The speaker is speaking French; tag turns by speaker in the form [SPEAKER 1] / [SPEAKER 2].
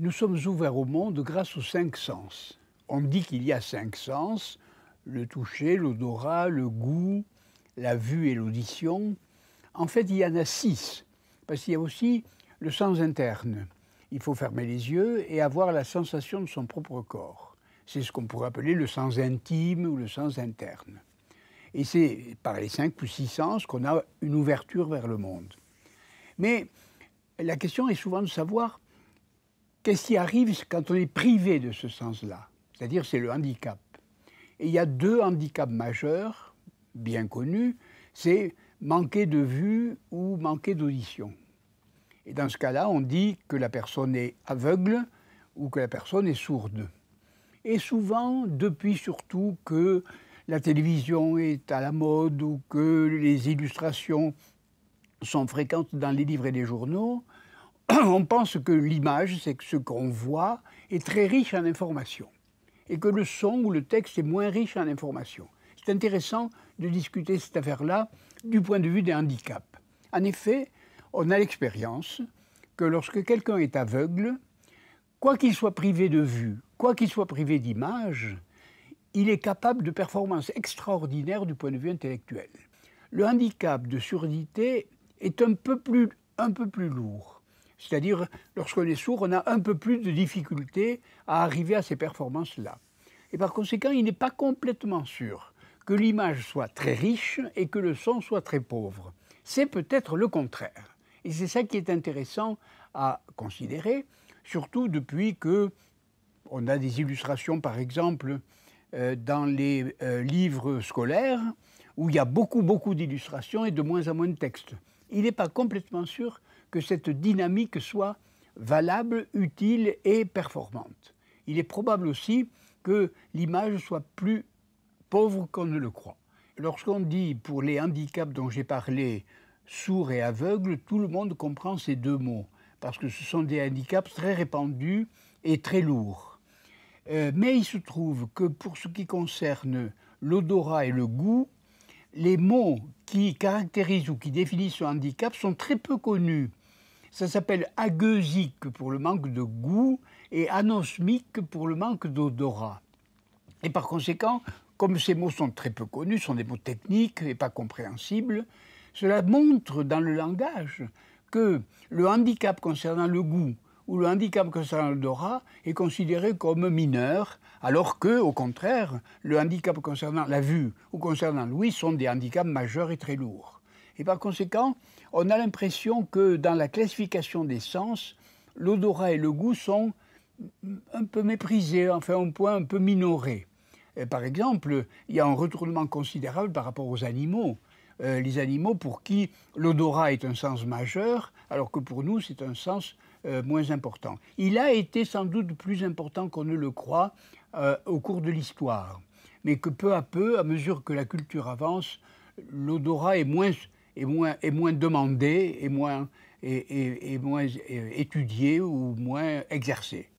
[SPEAKER 1] Nous sommes ouverts au monde grâce aux 5 sens. On dit qu'il y a 5 sens, le toucher, l'odorat, le goût, la vue et l'audition. En fait, il y en a 6, parce qu'il y a aussi le sens interne. Il faut fermer les yeux et avoir la sensation de son propre corps. C'est ce qu'on pourrait appeler le sens intime ou le sens interne. Et c'est par les 5 ou 6 sens qu'on a une ouverture vers le monde. Mais la question est souvent de savoir qu'est-ce qui arrive quand on est privé de ce sens-là. C'est-à-dire c'est le handicap. Et il y a 2 handicaps majeurs, bien connus, c'est manquer de vue ou manquer d'audition. Et dans ce cas-là, on dit que la personne est aveugle ou que la personne est sourde. Et souvent, depuis surtout que la télévision est à la mode ou que les illustrations sont fréquentes dans les livres et les journaux, on pense que l'image, c'est que ce qu'on voit, est très riche en informations et que le son ou le texte est moins riche en informations. C'est intéressant de discuter cette affaire-là du point de vue des handicaps. En effet, on a l'expérience que lorsque quelqu'un est aveugle, quoi qu'il soit privé de vue, quoi qu'il soit privé d'image, il est capable de performances extraordinaires du point de vue intellectuel. Le handicap de surdité est un peu plus lourd. C'est-à-dire, lorsqu'on est sourd, on a un peu plus de difficulté à arriver à ces performances-là. Et par conséquent, il n'est pas complètement sûr que l'image soit très riche et que le son soit très pauvre. C'est peut-être le contraire. Et c'est ça qui est intéressant à considérer, surtout depuis qu'on a des illustrations, par exemple, dans les livres scolaires, où il y a beaucoup d'illustrations et de moins en moins de textes. Il n'est pas complètement sûr que cette dynamique soit valable, utile et performante. Il est probable aussi que l'image soit plus pauvre qu'on ne le croit. Lorsqu'on dit, pour les handicaps dont j'ai parlé, sourds et aveugles, tout le monde comprend ces 2 mots, parce que ce sont des handicaps très répandus et très lourds. Mais il se trouve que pour ce qui concerne l'odorat et le goût, les mots qui caractérisent ou qui définissent ce handicap sont très peu connus. Ça s'appelle agueusique pour le manque de goût et anosmique pour le manque d'odorat. Et par conséquent, comme ces mots sont très peu connus, sont des mots techniques et pas compréhensibles, cela montre dans le langage que le handicap concernant le goût ou le handicap concernant l'odorat est considéré comme mineur, alors que, au contraire, le handicap concernant la vue ou concernant l'ouïe sont des handicaps majeurs et très lourds. Et par conséquent, on a l'impression que dans la classification des sens, l'odorat et le goût sont un peu méprisés, enfin un point un peu minoré. Et par exemple, il y a un retournement considérable par rapport aux animaux. Les animaux pour qui l'odorat est un sens majeur, alors que pour nous, c'est un sens moins important. Il a été sans doute plus important qu'on ne le croit au cours de l'histoire, mais que peu à peu, à mesure que la culture avance, l'odorat est moins demandé, est moins étudié ou moins exercé.